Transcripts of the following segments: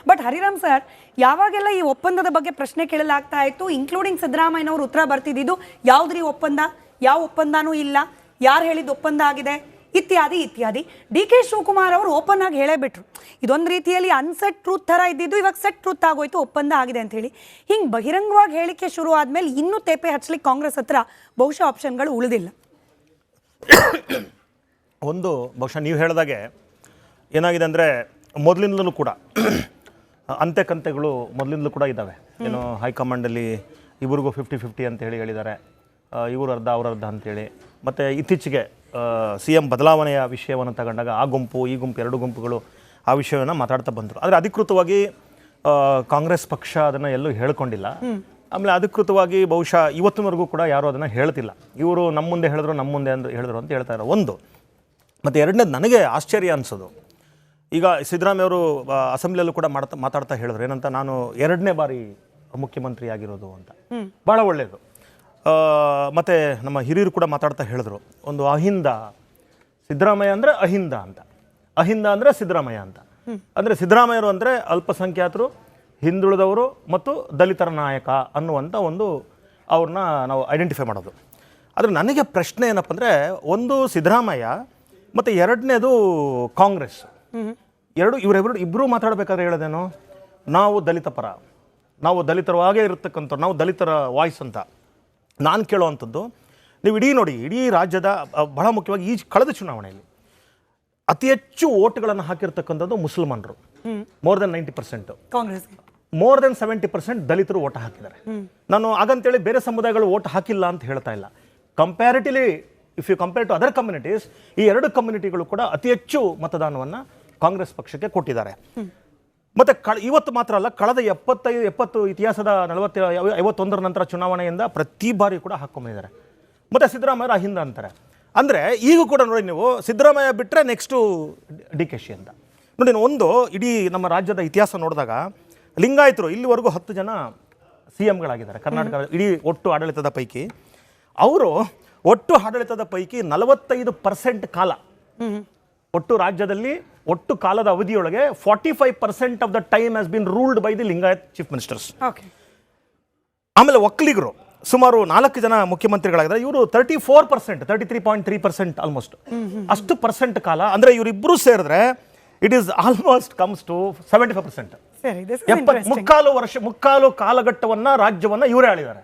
But Hariram sir, ಯಾವಾಗೆಲ್ಲ ಈ ಒಪ್ಪಂದದ ಬಗ್ಗೆ ಪ್ರಶ್ನೆ ಕೇಳಲಾಗ್ತಾ ಇತ್ತು, ಇನ್ಕ್ಲೂಡಿಂಗ್ ಸಿದ್ದರಾಮಯ್ಯನವರು ಉತ್ತರ ಬರ್ತಿದ್ದು ಯಾವ್ದ್ರಿ ಒಪ್ಪಂದ, ಯಾವ ಒಪ್ಪಂದನೂ ಇಲ್ಲ, ಯಾರು ಹೇಳಿದ ಒಪ್ಪಂದ ಆಗಿದೆ, ಇತ್ಯಾದಿ ಇತ್ಯಾದಿ. ಡಿ ಕೆ ಶಿವಕುಮಾರ್ ಅವರು ಓಪನ್ ಆಗಿ ಹೇಳೇ ಬಿಟ್ರು, ಇದೊಂದು ರೀತಿಯಲ್ಲಿ ಅನ್ಸೆಟ್ ಟ್ರೂತ್ ಥರ ಇದ್ದಿದ್ದು ಇವಾಗ ಸೆಟ್ ಟ್ರೂತ್ ಆಗೋಯ್ತು, ಒಪ್ಪಂದ ಆಗಿದೆ ಅಂತ ಹೇಳಿ. ಹಿಂಗೆ ಬಹಿರಂಗವಾಗಿ ಹೇಳಿಕೆ ಶುರು ಆದ್ಮೇಲೆ ಇನ್ನೂ ತೇಪೆ ಹಚ್ಚಲಿಕ್ಕೆ ಕಾಂಗ್ರೆಸ್ ಹತ್ರ ಬಹುಶಃ ಆಪ್ಷನ್ಗಳು ಉಳಿದಿಲ್ಲ. ಒಂದು ಬಹುಶಃ ನೀವು ಹೇಳಿದಾಗೆ ಏನಾಗಿದೆ ಅಂದರೆ ಮೊದಲಿಂದಲೂ ಕೂಡ ಅಂತೆಕಂತೆಗಳು ಮೊದಲಿಂದಲೂ ಕೂಡ ಇದ್ದಾವೆ. ಏನು ಹೈಕಮಾಂಡಲ್ಲಿ ಇವ್ರಿಗೂ 50-50 ಅಂತ ಹೇಳಿದ್ದಾರೆ, ಇವರು ಅರ್ಧ ಅವ್ರ ಅರ್ಧ ಅಂತೇಳಿ. ಮತ್ತು ಇತ್ತೀಚೆಗೆ CM ಬದಲಾವಣೆಯ ವಿಷಯವನ್ನು ತಗೊಂಡಾಗ ಆ ಗುಂಪು ಈ ಗುಂಪು ಎರಡು ಗುಂಪುಗಳು ಆ ವಿಷಯವನ್ನು ಮಾತಾಡ್ತಾ ಬಂದರು. ಆದರೆ ಅಧಿಕೃತವಾಗಿ ಕಾಂಗ್ರೆಸ್ ಪಕ್ಷ ಅದನ್ನು ಎಲ್ಲೂ ಹೇಳ್ಕೊಂಡಿಲ್ಲ. ಆಮೇಲೆ ಅಧಿಕೃತವಾಗಿ ಬಹುಶಃ ಇವತ್ತಿನವರೆಗೂ ಕೂಡ ಯಾರೂ ಅದನ್ನು ಹೇಳ್ತಿಲ್ಲ. ಇವರು ನಮ್ಮ ಮುಂದೆ ಹೇಳಿದ್ರು ಹೇಳಿದ್ರು ಅಂತ ಹೇಳ್ತಾ ಇರೋ ಒಂದು. ಮತ್ತು ಎರಡನೇದು ನನಗೆ ಆಶ್ಚರ್ಯ ಅನಿಸೋದು, ಈಗ ಸಿದ್ದರಾಮಯ್ಯ ಅವರು ಅಸೆಂಬ್ಲಿಯಲ್ಲೂ ಕೂಡ ಮಾತಾಡ್ತಾ ಹೇಳಿದ್ರು ಏನಂತ, ನಾನು 2ನೇ ಬಾರಿ ಮುಖ್ಯಮಂತ್ರಿ ಆಗಿರೋದು ಅಂತ. ಭಾಳ ಒಳ್ಳೆಯದು. ಮತ್ತು ನಮ್ಮ ಹಿರಿಯರು ಕೂಡ ಮಾತಾಡ್ತಾ ಹೇಳಿದ್ರು, ಒಂದು ಅಹಿಂದ ಸಿದ್ದರಾಮಯ್ಯ ಅಂದರೆ ಅಹಿಂದ ಅಂತ, ಅಹಿಂದ ಅಂದರೆ ಸಿದ್ದರಾಮಯ್ಯ ಅಂತ. ಅಂದರೆ ಸಿದ್ದರಾಮಯ್ಯರು ಅಂದರೆ ಅಲ್ಪಸಂಖ್ಯಾತರು, ಹಿಂದುಳಿದವರು ಮತ್ತು ದಲಿತರ ನಾಯಕ ಅನ್ನುವಂಥ ಒಂದು ಅವ್ರನ್ನ ನಾವು ಐಡೆಂಟಿಫೈ ಮಾಡೋದು. ಆದರೆ ನನಗೆ ಪ್ರಶ್ನೆ ಏನಪ್ಪ ಅಂದರೆ, ಒಂದು ಸಿದ್ದರಾಮಯ್ಯ ಮತ್ತು ಎರಡನೇದು ಕಾಂಗ್ರೆಸ್, ಇಬ್ಬರೂ ಮಾತಾಡಬೇಕಾದ್ರೆ ಹೇಳೋದೇನು, ನಾವು ದಲಿತ ಪರ, ನಾವು ದಲಿತರವಾಗೇ ಇರತಕ್ಕಂಥವ್ರು, ನಾವು ದಲಿತರ ವಾಯ್ಸ್ ಅಂತ ನಾನು ಕೇಳೋವಂಥದ್ದು. ನೀವು ನೋಡಿ, ಇಡೀ ರಾಜ್ಯದ ಬಹಳ ಮುಖ್ಯವಾಗಿ ಈ ಕಳೆದ ಚುನಾವಣೆಯಲ್ಲಿ ಅತಿ ಹೆಚ್ಚು ಓಟ್ಗಳನ್ನು ಹಾಕಿರ್ತಕ್ಕಂಥದ್ದು ಮುಸಲ್ಮಾನರು, more than 90%. Congress more than 70% ದಲಿತರು ಓಟ್ ಹಾಕಿದ್ದಾರೆ. ನಾನು ಹಾಗಂತೇಳಿ ಬೇರೆ ಸಮುದಾಯಗಳು ಓಟ್ ಹಾಕಿಲ್ಲ ಅಂತ ಹೇಳ್ತಾ ಇಲ್ಲ. Comparatively if you compare to other communities, ಈ ಎರಡು ಕಮ್ಯುನಿಟಿಗಳು ಕೂಡ ಅತಿ ಹೆಚ್ಚು ಮತದಾನವನ್ನು ಕಾಂಗ್ರೆಸ್ ಪಕ್ಷಕ್ಕೆ ಕೊಟ್ಟಿದ್ದಾರೆ. ಮತ್ತು ಇವತ್ತು ಮಾತ್ರ ಅಲ್ಲ, ಕಳೆದ 70 ಇತಿಹಾಸದ 51ರ ನಂತರ ಚುನಾವಣೆಯಿಂದ ಪ್ರತಿ ಬಾರಿ ಕೂಡ ಹಾಕ್ಕೊಂಡಿದ್ದಾರೆ. ಮತ್ತು ಸಿದ್ದರಾಮಯ್ಯ ಅಹಿಂದ ಅಂತಾರೆ. ಅಂದರೆ ಈಗ ಕೂಡ ನೋಡಿ, ನೀವು ಸಿದ್ದರಾಮಯ್ಯ ಬಿಟ್ಟರೆ ನೆಕ್ಸ್ಟು DKಶಿ ಅಂತ ನೋಡಿ. ಒಂದು ಇಡೀ ನಮ್ಮ ರಾಜ್ಯದ ಇತಿಹಾಸ ನೋಡಿದಾಗ ಲಿಂಗಾಯತರು ಇಲ್ಲಿವರೆಗೂ 10 ಜನ CMಗಳಾಗಿದ್ದಾರೆ ಕರ್ನಾಟಕ ಇಡೀ ಒಟ್ಟು ಆಡಳಿತದ ಪೈಕಿ. ಅವರು ಒಟ್ಟು ಆಡಳಿತದ ಪೈಕಿ 45% ಕಾಲ, ಒಟ್ಟು ರಾಜ್ಯದಲ್ಲಿ ಒಟ್ಟು ಕಾಲದ ಅವಧಿಯೊಳಗೆ 45% of the time has been ruled by the Lingayat chief ministers. ಆಮೇಲೆ ಒಕ್ಕಲಿಗರು ಸುಮಾರು 4 ಜನ ಮುಖ್ಯಮಂತ್ರಿಗಳಾಗಿದ್ದಾರೆ. ಇವರು 34%, 33.3% ಆಲ್ಮೋಸ್ಟ್ ಅಷ್ಟು ಪರ್ಸೆಂಟ್ ಕಾಲ. ಅಂದರೆ ಇವರಿಬ್ಬರು ಸೇರಿದ್ರೆ it is almost comes to 75%. ಮುಕ್ಕಾಲು ಕಾಲಘಟ್ಟವನ್ನ ರಾಜ್ಯವನ್ನ ಇವರೇ ಆಳಿದ್ದಾರೆ.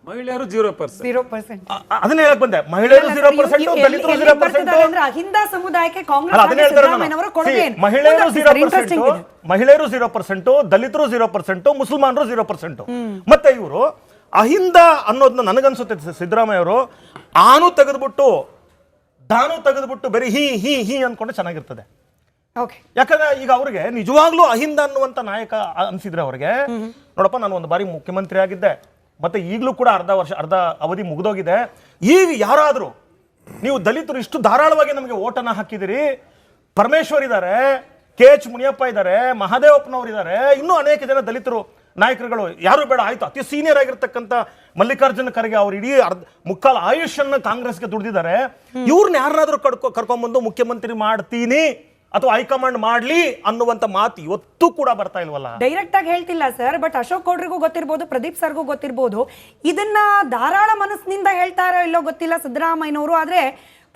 ಮಹಿಳೆಯರು 0%. ಅದನ್ನ ಹೇಳಕ್ ಬಂದೆ, ಮಹಿಳೆಯರು 0%, ದಲಿತರು 0%. ಅಹಿಂದ ಸಮುದಾಯಕ್ಕೆ ಮಹಿಳೆಯರು 0%, ದಲಿತರು 0%, ಮುಸಲ್ಮಾನರು 0%. ಮತ್ತೆ ಇವರು ಅಹಿಂದ ಅನ್ನೋದನ್ನ ನನಗನ್ಸುತ್ತೆ ಸಿದ್ದರಾಮಯ್ಯ ಅವರು ಆನು ತೆಗೆದ್ಬಿಟ್ಟು ದಾನು ತೆಗೆದ್ಬಿಟ್ಟು ಬರೀ ಹೀ ಅನ್ಕೊಂಡ್ರೆ ಚೆನ್ನಾಗಿರ್ತದೆ. ಯಾಕಂದ್ರೆ ಈಗ ಅವ್ರಿಗೆ ನಿಜವಾಗ್ಲೂ ಅಹಿಂದ ಅನ್ನುವಂತ ನಾಯಕ ಅನ್ಸಿದ್ರೆ ಅವ್ರಿಗೆ, ನೋಡಪ್ಪ ನಾನು ಒಂದು ಬಾರಿ ಮುಖ್ಯಮಂತ್ರಿ ಆಗಿದ್ದೆ, ಮತ್ತೆ ಈಗಲೂ ಕೂಡ ಅರ್ಧ ಅವಧಿ ಮುಗಿದೋಗಿದೆ, ಈಗ ಯಾರಾದರೂ ನೀವು ದಲಿತರು ಇಷ್ಟು ಧಾರಾಳವಾಗಿ ನಮಗೆ ಓಟನ್ನ ಹಾಕಿದಿರಿ, ಪರಮೇಶ್ವರ್ ಇದ್ದಾರೆ, KH ಮುನಿಯಪ್ಪ ಇದ್ದಾರೆ, ಮಹಾದೇವಪ್ಪನವರು ಇದ್ದಾರೆ, ಇನ್ನೂ ಅನೇಕ ಜನ ದಲಿತರು ನಾಯಕರುಗಳು, ಯಾರು ಬೇಡ ಆಯ್ತು, ಅತಿ ಸೀನಿಯರ್ ಆಗಿರ್ತಕ್ಕಂಥ ಮಲ್ಲಿಕಾರ್ಜುನ ಖರ್ಗೆ ಅವರು ಇಡೀ ಮುಕ್ಕಾಲು ಆಯುಷನ್ನು ಕಾಂಗ್ರೆಸ್ಗೆ ದುಡಿದಿದ್ದಾರೆ, ಇವ್ರನ್ನ ಯಾರನ್ನಾದ್ರೂ ಕರ್ಕೊಂಡ್ಬಂದು ಮುಖ್ಯಮಂತ್ರಿ ಮಾಡ್ತೀನಿ ಅಥವಾ ಹೈಕಮಾಂಡ್ ಮಾಡ್ಲಿ ಅನ್ನುವಂತ ಮಾತು ಇವತ್ತು ಕೂಡ ಬರ್ತಾ ಇಲ್ವಲ್ಲ. ಡೈರೆಕ್ಟ್ ಆಗಿ ಹೇಳ್ತಿಲ್ಲ ಸರ್, ಬಟ್ ಅಶೋಕ್ ಗೌಡ್ರಿಗೂ ಗೊತ್ತಿರ್ಬೋದು, ಪ್ರದೀಪ್ ಸರ್ಗೂ ಗೊತ್ತಿರ್ಬೋದು, ಇದನ್ನ ಧಾರಾಳ ಮನಸ್ಸಿನಿಂದ ಹೇಳ್ತಾರೋ ಇಲ್ಲೋ ಗೊತ್ತಿಲ್ಲ ಸಿದ್ದರಾಮಯ್ಯನವರು, ಆದ್ರೆ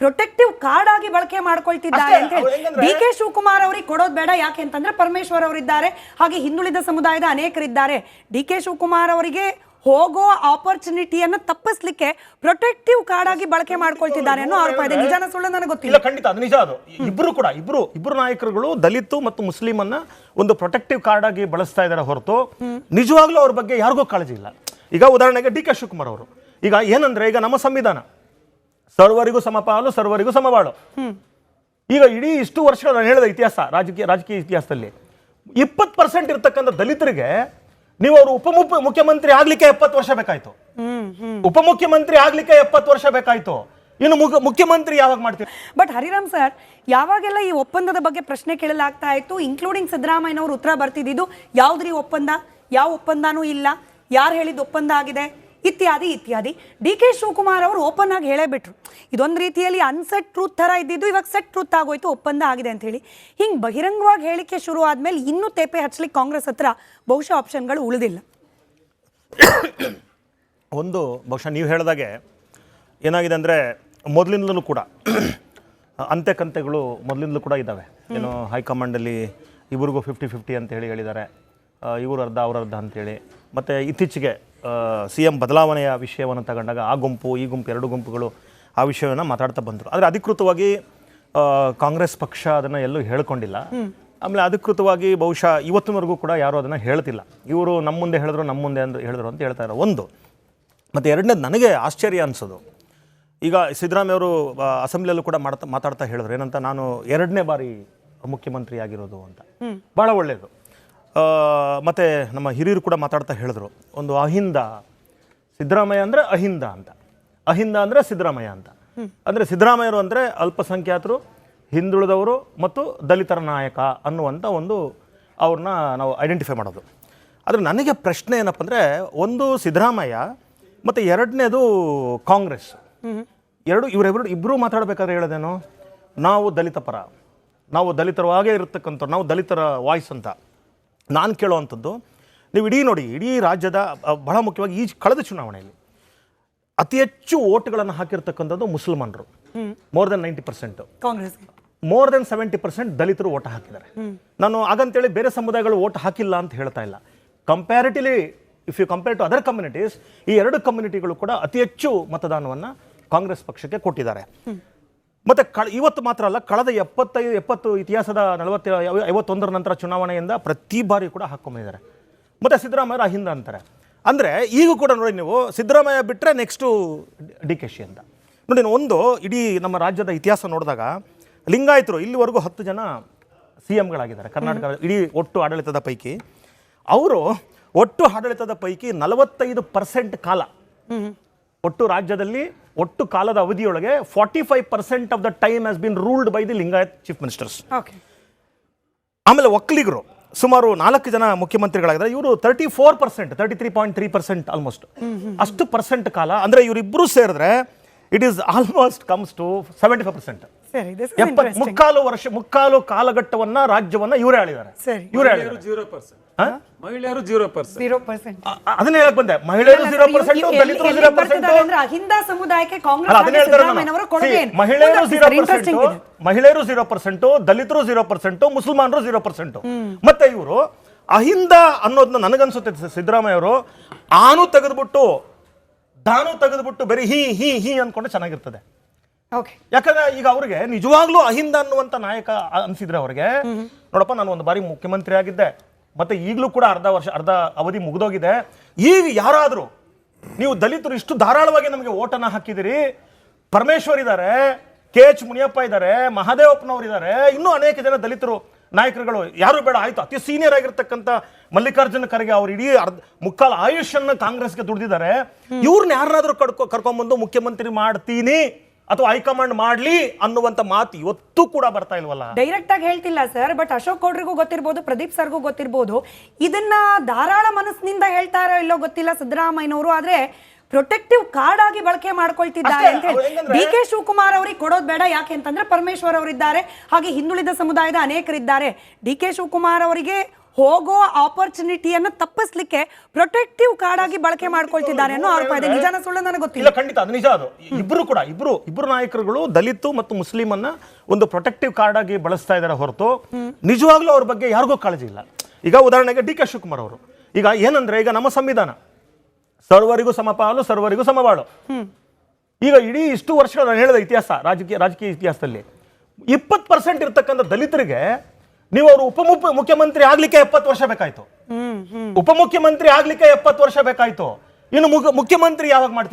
ಪ್ರೊಟೆಕ್ಟಿವ್ ಕಾರ್ಡ್ ಆಗಿ ಬಳಕೆ ಮಾಡ್ಕೊಳ್ತಿದ್ದಾರೆ ಅಂತ ಹೇಳಿ. DK ಶಿವಕುಮಾರ್ ಅವರಿಗೆ ಕೊಡೋದು ಬೇಡ, ಯಾಕೆ ಅಂತಂದ್ರೆ ಪರಮೇಶ್ವರ್ ಅವರಿದ್ದಾರೆ, ಹಾಗೆ ಹಿಂದುಳಿದ ಸಮುದಾಯದ ಅನೇಕರಿದ್ದಾರೆ. DK ಶಿವಕುಮಾರ್ ಅವರಿಗೆ ಹೋಗೋ ಆಪರ್ಚುನಿಟಿಯನ್ನು ತಪ್ಪಿಸ್ಲಿಕ್ಕೆ ಪ್ರೊಟೆಕ್ಟಿವ್ ಕಾರ್ಡ್ ಆಗಿ ಬಳಕೆ ಮಾಡ್ಕೊಳ್ತಿದ್ದಾರೆ ಅನ್ನೋ ಆರೋಪ ಇದೆ. ನಿಜಾನ ಸುಳ್ಳು ನನಗೆ ಗೊತ್ತಿಲ್ಲ. ಖಂಡಿತ ಅದು ನಿಜ. ಅದು ಇಬ್ರು ನಾಯಕರುಗಳು ದಲಿತ ಮತ್ತು ಮುಸ್ಲಿಮನ್ನ ಒಂದು ಪ್ರೊಟೆಕ್ಟಿವ್ ಕಾರ್ಡ್ ಆಗಿ ಬಳಸ್ತಾ ಇದ್ದಾರೆ ಹೊರತು ನಿಜವಾಗ್ಲೂ ಅವ್ರ ಬಗ್ಗೆ ಯಾರಿಗೂ ಕಾಳಜಿ ಇಲ್ಲ. ಈಗ ಉದಾಹರಣೆಗೆ DK ಶಿವಕುಮಾರ್ ಅವರು, ಈಗ ಏನಂದ್ರೆ, ಈಗ ನಮ್ಮ ಸಂವಿಧಾನ ಸರ್ವರಿಗೂ ಸಮಪಾಲು ಸರ್ವರಿಗೂ ಸಮಬಾಳು. ಈಗ ಇಡೀ ಇಷ್ಟು ವರ್ಷಗಳ ನಾನು ಹೇಳಿದ ಇತಿಹಾಸ, ರಾಜಕೀಯ ಇತಿಹಾಸದಲ್ಲಿ 20% ಇರ್ತಕ್ಕಂಥ ದಲಿತರಿಗೆ ನೀವು ಅವರು ಮುಖ್ಯಮಂತ್ರಿ ಆಗ್ಲಿಕ್ಕೆ 70 ವರ್ಷ ಬೇಕಾಯ್ತು. ಉಪಮುಖ್ಯಮಂತ್ರಿ ಆಗ್ಲಿಕ್ಕೆ 70 ವರ್ಷ ಬೇಕಾಯ್ತು. ಇನ್ನು ಮುಖ್ಯಮಂತ್ರಿ ಯಾವಾಗ ಮಾಡ್ತೀವಿ? ಬಟ್ ಹರಿರಾಮ್ ಸರ್, ಯಾವಾಗೆಲ್ಲ ಈ ಒಪ್ಪಂದದ ಬಗ್ಗೆ ಪ್ರಶ್ನೆ ಕೇಳಲಾಗ್ತಾ ಇತ್ತು, ಇನ್ಕ್ಲೂಡಿಂಗ್ ಸಿದ್ದರಾಮಯ್ಯನವರು ಉತ್ತರ ಬರ್ತಿದ್ದು ಯಾವ್ದ್ರಿ ಒಪ್ಪಂದ, ಯಾವ ಒಪ್ಪಂದನೂ ಇಲ್ಲ, ಯಾರು ಹೇಳಿದ ಒಪ್ಪಂದ ಆಗಿದೆ, ಇತ್ಯಾದಿ ಇತ್ಯಾದಿ. ಡಿ ಕೆ ಶಿವಕುಮಾರ್ ಅವರು ಓಪನ್ ಆಗಿ ಹೇಳೇ ಬಿಟ್ರು, ಇದೊಂದು ರೀತಿಯಲ್ಲಿ ಅನ್ಸೆಟ್ ಟ್ರೂತ್ ಥರ ಇದ್ದಿದ್ದು ಇವಾಗ ಸೆಟ್ ಟ್ರೂತ್ ಆಗೋಯ್ತು, ಒಪ್ಪಂದ ಆಗಿದೆ ಅಂತ ಹೇಳಿ. ಹಿಂಗೆ ಬಹಿರಂಗವಾಗಿ ಹೇಳಿಕೆ ಶುರು ಆದ್ಮೇಲೆ ಇನ್ನೂ ತೇಪೆ ಹಚ್ಚಲಿಕ್ಕೆ ಕಾಂಗ್ರೆಸ್ ಹತ್ರ ಬಹುಶಃ ಆಪ್ಷನ್ಗಳು ಉಳಿದಿಲ್ಲ. ಒಂದು ಬಹುಶಃ ನೀವು ಹೇಳಿದಾಗೆ ಏನಾಗಿದೆ ಅಂದರೆ ಮೊದಲಿಂದಲೂ ಕೂಡ ಅಂತೆಕಂತೆಗಳು ಮೊದಲಿಂದಲೂ ಕೂಡ ಇದ್ದಾವೆ. ಏನು ಹೈಕಮಾಂಡಲ್ಲಿ ಇವ್ರಿಗೂ 50-50 ಅಂತ ಹೇಳಿದ್ದಾರೆ, ಇವರು ಅರ್ಧ ಅವ್ರ ಅರ್ಧ ಅಂತೇಳಿ. ಮತ್ತು ಇತ್ತೀಚೆಗೆ CM ಬದಲಾವಣೆಯ ವಿಷಯವನ್ನು ತಗೊಂಡಾಗ ಆ ಗುಂಪು ಈ ಗುಂಪು ಎರಡು ಗುಂಪುಗಳು ಆ ವಿಷಯವನ್ನು ಮಾತಾಡ್ತಾ ಬಂದರು. ಆದರೆ ಅಧಿಕೃತವಾಗಿ ಕಾಂಗ್ರೆಸ್ ಪಕ್ಷ ಅದನ್ನು ಎಲ್ಲೂ ಹೇಳ್ಕೊಂಡಿಲ್ಲ. ಆಮೇಲೆ ಅಧಿಕೃತವಾಗಿ ಬಹುಶಃ ಇವತ್ತಿನವರೆಗೂ ಕೂಡ ಯಾರೂ ಅದನ್ನು ಹೇಳ್ತಿಲ್ಲ. ಇವರು ನಮ್ಮ ಮುಂದೆ ಹೇಳಿದ್ರು ನಮ್ಮ ಮುಂದೆ ಹೇಳಿದ್ರು ಅಂತ ಹೇಳ್ತಾ ಇರೋ ಒಂದು. ಮತ್ತು ಎರಡನೇದು ನನಗೆ ಆಶ್ಚರ್ಯ ಅನಿಸೋದು, ಈಗ ಸಿದ್ದರಾಮಯ್ಯ ಅವರು ಅಸೆಂಬ್ಲಿಯಲ್ಲೂ ಕೂಡ ಮಾತಾಡ್ತಾ ಹೇಳಿದ್ರು ಏನಂತ, ನಾನು 2ನೇ ಬಾರಿ ಮುಖ್ಯಮಂತ್ರಿ ಆಗಿರೋದು ಅಂತ. ಭಾಳ ಒಳ್ಳೆಯದು. ಮತ್ತು ನಮ್ಮ ಹಿರಿಯರು ಕೂಡ ಮಾತಾಡ್ತಾ ಹೇಳಿದ್ರು, ಒಂದು ಅಹಿಂದ ಸಿದ್ದರಾಮಯ್ಯ ಅಂದರೆ ಅಹಿಂದ ಅಂತ, ಅಹಿಂದ ಅಂದರೆ ಸಿದ್ದರಾಮಯ್ಯ ಅಂತ. ಅಂದರೆ ಸಿದ್ದರಾಮಯ್ಯರು ಅಂದರೆ ಅಲ್ಪಸಂಖ್ಯಾತರು, ಹಿಂದುಳಿದವರು ಮತ್ತು ದಲಿತರ ನಾಯಕ ಅನ್ನುವಂಥ ಒಂದು ಅವ್ರನ್ನ ನಾವು ಐಡೆಂಟಿಫೈ ಮಾಡೋದು. ಆದರೆ ನನಗೆ ಪ್ರಶ್ನೆ ಏನಪ್ಪ ಅಂದರೆ, ಒಂದು ಸಿದ್ದರಾಮಯ್ಯ ಮತ್ತು ಎರಡನೇದು ಕಾಂಗ್ರೆಸ್, ಇಬ್ಬರೂ ಮಾತಾಡಬೇಕಾದ್ರೆ ಹೇಳೋದೇನು, ನಾವು ದಲಿತ ಪರ, ನಾವು ದಲಿತರವಾಗೇ ಇರತಕ್ಕಂಥವ್ರು, ನಾವು ದಲಿತರ ವಾಯ್ಸ್ ಅಂತ. ನಾನು ಕೇಳುವಂಥದ್ದು, ನೀವು ನೋಡಿ, ಇಡೀ ರಾಜ್ಯದ ಬಹಳ ಮುಖ್ಯವಾಗಿ ಈ ಕಳೆದ ಚುನಾವಣೆಯಲ್ಲಿ ಅತಿ ಹೆಚ್ಚು ಓಟ್ಗಳನ್ನು ಹಾಕಿರ್ತಕ್ಕಂಥದ್ದು ಮುಸಲ್ಮಾನರು, more than 90%. Congress more than 70% ದಲಿತರು ಓಟ್ ಹಾಕಿದ್ದಾರೆ. ನಾನು ಹಾಗಂತೇಳಿ ಬೇರೆ ಸಮುದಾಯಗಳು ಓಟ್ ಹಾಕಿಲ್ಲ ಅಂತ ಹೇಳ್ತಾ ಇಲ್ಲ. Comparatively if you compare to other communities, ಈ ಎರಡು ಕಮ್ಯುನಿಟಿಗಳು ಕೂಡ ಅತಿ ಹೆಚ್ಚು ಮತದಾನವನ್ನು ಕಾಂಗ್ರೆಸ್ ಪಕ್ಷಕ್ಕೆ ಕೊಟ್ಟಿದ್ದಾರೆ. ಮತ್ತು ಇವತ್ತು ಮಾತ್ರ ಅಲ್ಲ, ಕಳೆದ 70 ಇತಿಹಾಸದ 51 ನಂತರ ಚುನಾವಣೆಯಿಂದ ಪ್ರತಿ ಬಾರಿ ಕೂಡ ಹಾಕ್ಕೊಂಡಿದ್ದಾರೆ. ಮತ್ತು ಸಿದ್ದರಾಮಯ್ಯ ಅಹಿಂದ ಅಂತಾರೆ. ಅಂದರೆ ಈಗ ಕೂಡ ನೋಡಿ, ನೀವು ಸಿದ್ದರಾಮಯ್ಯ ಬಿಟ್ಟರೆ ನೆಕ್ಸ್ಟು DKಶಿ ಅಂತ ನೋಡಿ. ಒಂದು ಇಡೀ ನಮ್ಮ ರಾಜ್ಯದ ಇತಿಹಾಸ ನೋಡಿದಾಗ ಲಿಂಗಾಯತರು ಇಲ್ಲಿವರೆಗೂ 10 ಜನ CMಗಳಾಗಿದ್ದಾರೆ ಕರ್ನಾಟಕ ಇಡೀ ಒಟ್ಟು ಆಡಳಿತದ ಪೈಕಿ. ಅವರು ಒಟ್ಟು ಆಡಳಿತದ ಪೈಕಿ 45% ಕಾಲ, ಒಟ್ಟು ರಾಜ್ಯದಲ್ಲಿ ಒಟ್ಟು ಕಾಲದ ಅವಧಿಯೊಳಗೆ 45% of the time has been ruled by the Lingayat chief ministers. ಆಮೇಲೆ ಒಕ್ಕಲಿಗರು ಸುಮಾರು 4 ಜನ ಮುಖ್ಯಮಂತ್ರಿಗಳಾಗಿದ್ದಾರೆ. ಇವರು 34%, 33.3% ಆಲ್ಮೋಸ್ಟ್ ಅಷ್ಟು ಪರ್ಸೆಂಟ್ ಕಾಲ. ಅಂದರೆ ಇವರಿಬ್ಬರು ಸೇರಿದ್ರೆ it is almost comes to 75%. ಮುಕ್ಕಾಲು ಕಾಲಘಟ್ಟವನ್ನ ರಾಜ್ಯವನ್ನ ಇವರೇ ಆಳಿದ್ದಾರೆ. ಮಹಿಳೆಯರು 0%. ಅದನ್ನ ಹೇಳಕ್ ಬಂದೆ, ಮಹಿಳೆಯರು 0%, ದಲಿತರು 0%. ಅಹಿಂದ ಸಮುದಾಯಕ್ಕೆ ಮಹಿಳೆಯರು 0%, ದಲಿತರು 0%, ಮುಸಲ್ಮಾನರು 0%. ಮತ್ತೆ ಇವರು ಅಹಿಂದ ಅನ್ನೋದನ್ನ ನನಗನ್ಸುತ್ತೆ ಸಿದ್ದರಾಮಯ್ಯ ಅವರು ಆನು ತೆಗೆದ್ಬಿಟ್ಟು ದಾನು ತೆಗೆದ್ಬಿಟ್ಟು ಬರೀ ಹೀ ಅನ್ಕೊಂಡ್ರೆ ಚೆನ್ನಾಗಿರ್ತದೆ. ಯಾಕಂದ್ರೆ ಈಗ ಅವ್ರಿಗೆ ನಿಜವಾಗ್ಲೂ ಅಹಿಂದ ಅನ್ನುವಂಥ ನಾಯಕ ಅನ್ಸಿದ್ರೆ ಅವ್ರಿಗೆ, ನೋಡಪ್ಪ ನಾನು ಒಂದು ಬಾರಿ ಮುಖ್ಯಮಂತ್ರಿ ಆಗಿದ್ದೆ, ಮತ್ತೆ ಈಗಲೂ ಕೂಡ ಅರ್ಧ ಅವಧಿ ಮುಗಿದೋಗಿದೆ. ಈಗ ಯಾರಾದರೂ ನೀವು ದಲಿತರು ಇಷ್ಟು ಧಾರಾಳವಾಗಿ ನಮಗೆ ಓಟನ್ನ ಹಾಕಿದಿರಿ, ಪರಮೇಶ್ವರ್ ಇದ್ದಾರೆ, KH ಮುನಿಯಪ್ಪ ಇದ್ದಾರೆ, ಮಹಾದೇವಪ್ಪನವರು ಇದ್ದಾರೆ, ಇನ್ನೂ ಅನೇಕ ಜನ ದಲಿತರು ನಾಯಕರುಗಳು, ಯಾರು ಬೇಡ ಆಯ್ತು, ಅತಿ ಸೀನಿಯರ್ ಆಗಿರ್ತಕ್ಕಂಥ ಮಲ್ಲಿಕಾರ್ಜುನ ಖರ್ಗೆ ಅವ್ರು ಇಡೀ ಮುಕ್ಕಾಲು ಆಯುಷನ್ನು ಕಾಂಗ್ರೆಸ್ಗೆ ದುಡಿದಿದ್ದಾರೆ. ಇವ್ರನ್ನ ಯಾರನ್ನಾದ್ರೂ ಕರ್ಕೊಂಡ್ಬಂದು ಮುಖ್ಯಮಂತ್ರಿ ಮಾಡ್ತೀನಿ ಅಥವಾ ಹೈಕಮಾಂಡ್ ಮಾಡ್ಲಿ ಅನ್ನುವಂತ ಮಾತು ಇವತ್ತು ಕೂಡ ಬರ್ತಾ ಇಲ್ವಲ್ಲ. ಡೈರೆಕ್ಟ್ ಆಗಿ ಹೇಳ್ತಿಲ್ಲ ಸರ್, ಬಟ್ ಅಶೋಕ್ ಗೌಡ್ರಿಗೂ ಗೊತ್ತಿರ್ಬೋದು, ಪ್ರದೀಪ್ ಸರ್ಗೂ ಗೊತ್ತಿರ್ಬೋದು, ಇದನ್ನ ಧಾರಾಳ ಮನಸ್ಸಿನಿಂದ ಹೇಳ್ತಾರೋ ಇಲ್ಲೋ ಗೊತ್ತಿಲ್ಲ ಸಿದ್ದರಾಮಯ್ಯನವರು. ಆದ್ರೆ ಪ್ರೊಟೆಕ್ಟಿವ್ ಕಾರ್ಡ್ ಆಗಿ ಬಳಕೆ ಮಾಡ್ಕೊಳ್ತಿದ್ದಾರೆ ಅಂತ ಹೇಳಿ ಡಿ ಕೆ ಶಿವಕುಮಾರ್ ಅವ್ರಿಗೆ ಕೊಡೋದು ಬೇಡ. ಯಾಕೆ ಅಂತಂದ್ರೆ ಪರಮೇಶ್ವರ್ ಅವರಿದ್ದಾರೆ, ಹಾಗೆ ಹಿಂದುಳಿದ ಸಮುದಾಯದ ಅನೇಕರಿದ್ದಾರೆ. ಡಿ ಕೆ ಶಿವಕುಮಾರ್ ಅವರಿಗೆ ಹೋಗೋ ಆಪರ್ಚುನಿಟಿಯನ್ನು ತಪ್ಪಿಸ್ಲಿಕ್ಕೆ ಪ್ರೊಟೆಕ್ಟಿವ್ ಕಾರ್ಡ್ ಆಗಿ ಬಳಕೆ ಮಾಡ್ಕೊಳ್ತಿದ್ದಾರೆ ಅನ್ನೋ ಆರೋಪ ಇದೆ. ನಿಜಾನ ಸುಳ್ಳು ನನಗೆ ಗೊತ್ತಿಲ್ಲ. ಖಂಡಿತ ಅದು ನಿಜ. ಅದು ಇಬ್ರು ನಾಯಕರುಗಳು ದಲಿತು ಮತ್ತು ಮುಸ್ಲಿಂ ಅನ್ನ ಒಂದು ಪ್ರೊಟೆಕ್ಟಿವ್ ಕಾರ್ಡ್ ಆಗಿ ಬಳಸ್ತಾ ಇದ್ದಾರೆ ಹೊರತು ನಿಜವಾಗ್ಲೂ ಅವ್ರ ಬಗ್ಗೆ ಯಾರಿಗೂ ಕಾಳಜಿ ಇಲ್ಲ. ಈಗ ಉದಾಹರಣೆಗೆ ಡಿ ಕೆ ಶಿವಕುಮಾರ್ ಅವರು ಈಗ ಏನಂದ್ರೆ, ಈಗ ನಮ್ಮ ಸಂವಿಧಾನ ಸರ್ವರಿಗೂ ಸಮಪಾಲು ಸರ್ವರಿಗೂ ಸಮಬಾಳು. ಈಗ ಇಡೀ ಇಷ್ಟು ವರ್ಷಗಳ ನಾನು ಹೇಳಿದ ಇತಿಹಾಸ, ರಾಜಕೀಯ ಇತಿಹಾಸದಲ್ಲಿ 20% ಇರ್ತಕ್ಕಂಥ ದಲಿತರಿಗೆ ನೀವು ಅವರು ಮುಖ್ಯಮಂತ್ರಿ ಆಗ್ಲಿಕ್ಕೆ 70 ವರ್ಷ ಬೇಕಾಯ್ತು. ಉಪಮುಖ್ಯಮಂತ್ರಿ ಆಗ್ಲಿಕ್ಕೆ 70 ವರ್ಷ ಬೇಕಾಯ್ತು. ಇನ್ನು ಮುಖ್ಯಮಂತ್ರಿ ಯಾವಾಗ ಮಾಡ್ತೀವಿ?